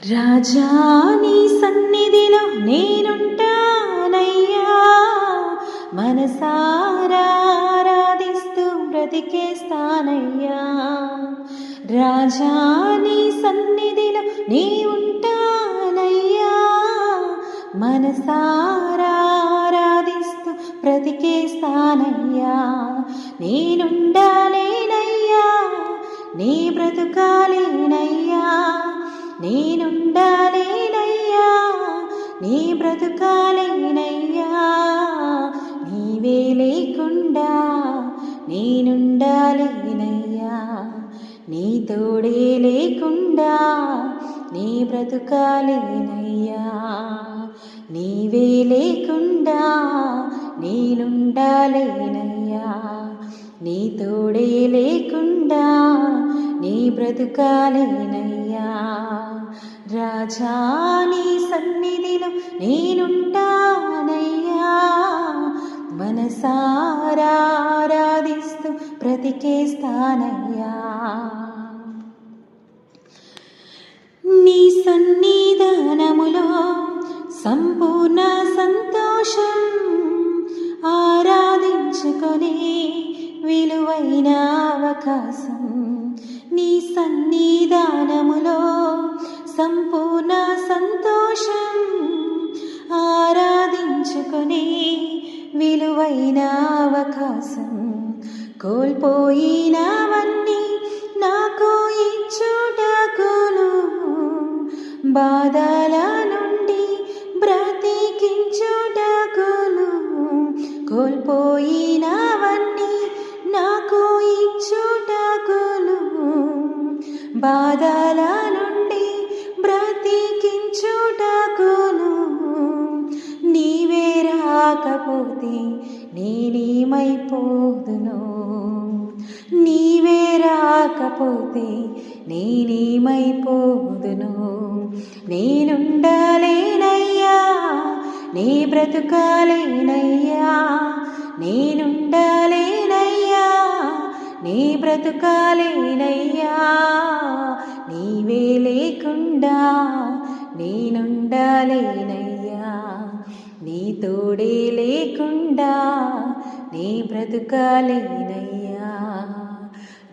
రాజా నీ సన్నిధిలో నేనుంటానయ్యా, మనసారా ఆరాధిస్తూ బ్రతికేస్తానయ్యా. రాజా నీ సన్నిధిలో నీ ఉంటానయ్యా, మనసారా ఆరాధిస్తూ బ్రతికేస్తానయ్యా. నేనుండాలేనయ్యా, నీ బ్రతుకాలేనయ్యా, నేనుండాలేనయ్యా, నీ బ్రతుకాలేనయ్యా. నీవే లేకుండా నేనుండాలేనయ్యా, నీ తోడే లేకుండా నీ బ్రతుకాలేనయ్యా. నీవే లేకుండా నేనుండాలేనయ్యా, నీ తోడే లేకుండా నీ బ్రతుకాలేనయ్యా. రాజా నీ సన్నిధిలో నేనుంటానయ్యా, మనసారా ఆరాధిస్తూ బ్రతికేస్తానయ్యా. నీ సన్నిధానములో సంపూర్ణ సంతోషం, ఆరాధించుకొని విలువైన అవకాశం. నీ సన్నిధానములో సంపూర్ణ సంతోషం, ఆరాధించుకొని విలువైన అవకాశం. కోల్పోయినవన్నీ నాకు ఇచ్చుటకును, బాధల నుండి బ్రతికించుటకును. కోల్పోయినవన్నీ నాకు ఇచ్చుటకును, బాధల నుండి బ్రతికించుటకును. నీవే రాకపోతే నేనేమైపోదును, నీవే రాకపోతే నేనేమైపోదును. నేనుండాలేనయ్యా, నీ బ్రతుకాలేనయ్యా, నేనుండాలేనయ్యా, నీ బ్రతుకాలేనయ్యా. నీవే లేకుండా నేనుండాలేనయ్యా, నీ తోడే లేకుండా నీ బ్రతుకాలేనయ్యా.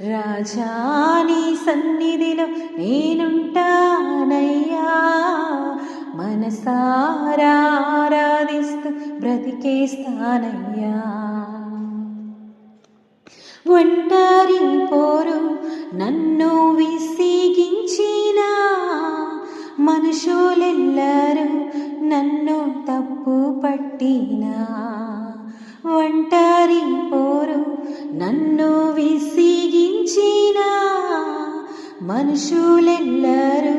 రాజా నీ సన్నిధిలో నేనుంటానయ్యా, మనసారా ఆరాధిస్తూ బ్రతికేస్తానయ్యా. ఒంటరి పోరు నన్ను విసిగించిన మనుషులెల్లరూ నన్ను తప్పు పట్టినా, ఒంటరి పోరు నన్ను విసిగించిన మనుషులెల్లరూ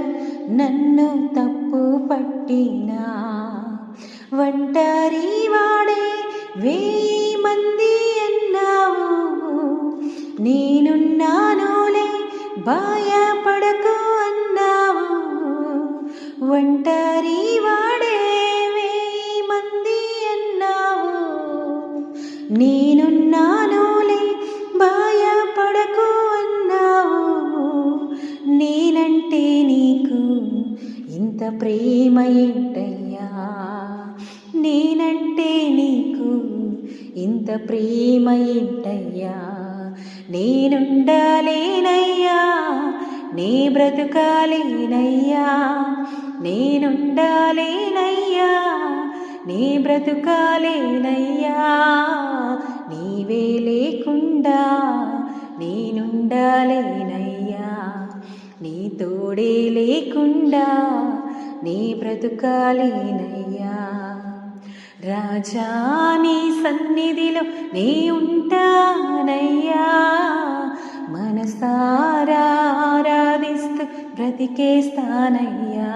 నన్ను తప్పు పట్టినా. ఒంటరి వాడే 1000 మంది అన్నావు, నేనున్నానులే భయపడకు అన్నావు. ఒంటరి వాడే 1000 మంది అన్నావు, నేనున్నానులే భయపడకు అన్నావు. నేనంటే నీకు ఇంత ప్రేమ ఏంటయ్యా, నేనంటే నీకు ఇంత ప్రేమ ఏంటయ్యా. నేనుండాలేనయ్యా, నీ బ్రతుకాలేనయ్యా, నేనుండాలేనయ్యా, నీ బ్రతుకాలేనయ్యా. నీవే లేకుండా నేనుండాలేనయ్యా, నీ తోడే లేకుండా నీ బ్రతుకాలేనయ్యా. రాజా నీ సన్నిధిలో నే ఉంటానయ్యా, మనసారా ఆరాధిస్తూ బ్రతికేస్తానయ్యా.